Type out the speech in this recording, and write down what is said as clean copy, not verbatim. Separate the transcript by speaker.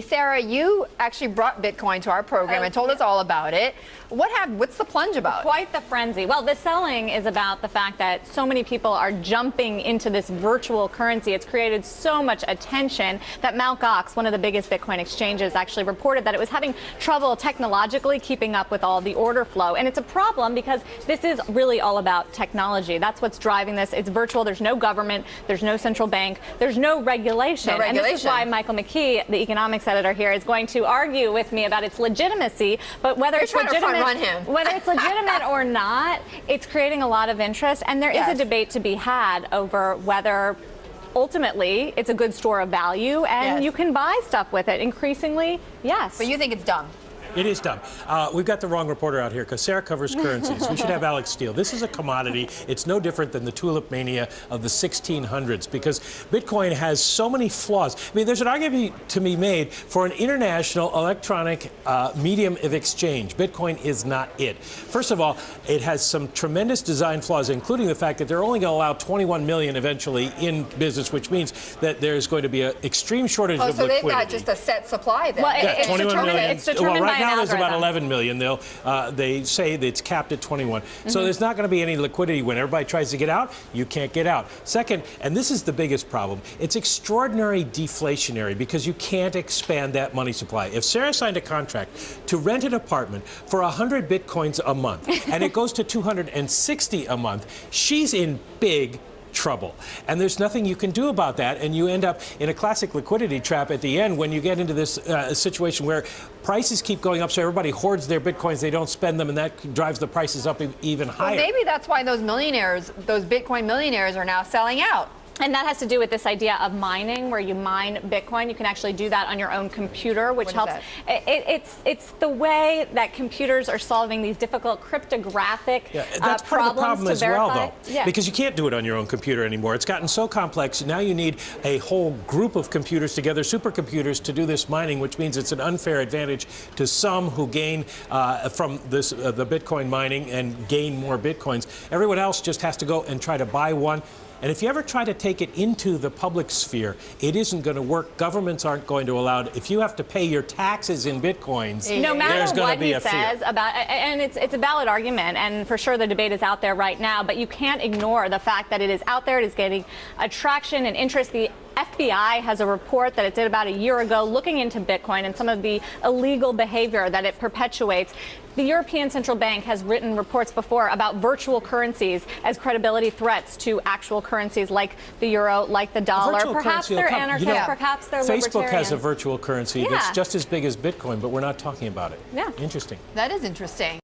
Speaker 1: Sarah, you actually brought Bitcoin to our program and told us all about it. What happened? What's the plunge about?
Speaker 2: Quite the frenzy. Well, the selling is about the fact that so many people are jumping into this virtual currency. It's created so much attention that Mt. Gox, one of the biggest Bitcoin exchanges, actually reported that it was having trouble technologically keeping up with all the order flow. And it's a problem because this is really all about technology. That's what's driving this. It's virtual. There's no government. There's no central bank. There's no regulation. And this is why Michael McKee, the economics editor here, is going to argue with me about its legitimacy. But whether it's legitimate, whether it's legitimate or not, it's creating a lot of interest. And there is a debate to be had over whether ultimately it's a good store of value and you can buy stuff with it. Increasingly, yes.
Speaker 1: But you think it's dumb?
Speaker 3: It is dumb. We've got the wrong reporter out here because Sarah covers currencies. We should have Alex Steele. This is a commodity. It's no different than the tulip mania of the 1600s because Bitcoin has so many flaws. I mean, there's an argument to be made for an international electronic medium of exchange. Bitcoin is not it. First of all, it has some tremendous design flaws, including the fact that they're only going to allow 21 million eventually in business, which means that there's going to be an extreme shortage of liquidity.
Speaker 1: So they've got just a set supply then.
Speaker 2: Well,
Speaker 3: it's
Speaker 2: 21 million. It's determined by
Speaker 3: now there's about 11 million. They say that it's capped at 21. So there's not going to be any liquidity when everybody tries to get out. You can't get out. Second, and this is the biggest problem, it's extraordinary deflationary because you can't expand that money supply. If Sarah signed a contract to rent an apartment for 100 Bitcoins a month and it goes to 260 a month, she's in big trouble. And there's nothing you can do about that. And you end up in a classic liquidity trap at the end when you get into this situation where prices keep going up. So everybody hoards their Bitcoins. They don't spend them. And that drives the prices up even higher.
Speaker 1: Well, maybe that's why those millionaires, those Bitcoin millionaires are now selling out.
Speaker 2: And that has to do with this idea of mining, where you mine Bitcoin. You can actually do that on your own computer, which helps. It's the way that computers are solving these difficult cryptographic
Speaker 3: that's part of the problem as well, though, because you can't do it on your own computer anymore. It's gotten so complex. Now you need a whole group of computers together, supercomputers, to do this mining, which means it's an unfair advantage to some who gain from this the Bitcoin mining and gain more Bitcoins. Everyone else just has to go and try to buy one. And if you ever try to take it into the public sphere, it isn't going to work. Governments aren't going to allow it. If you have to pay your taxes in Bitcoins,
Speaker 2: no matter what he says about, and it's a valid argument, and for sure the debate is out there right now, but you can't ignore the fact that it is out there, it is getting attraction and interest. The FBI has a report that it did about a year ago looking into Bitcoin and some of the illegal behavior that it perpetuates. The European Central Bank has written reports before about virtual currencies as credibility threats to actual currencies like the euro, like the dollar. Perhaps they're anarchists, perhaps they're libertarians.
Speaker 3: Facebook has a virtual currency that's just as big as Bitcoin, but we're not talking about it.
Speaker 2: Yeah.
Speaker 3: Interesting.
Speaker 1: That is interesting.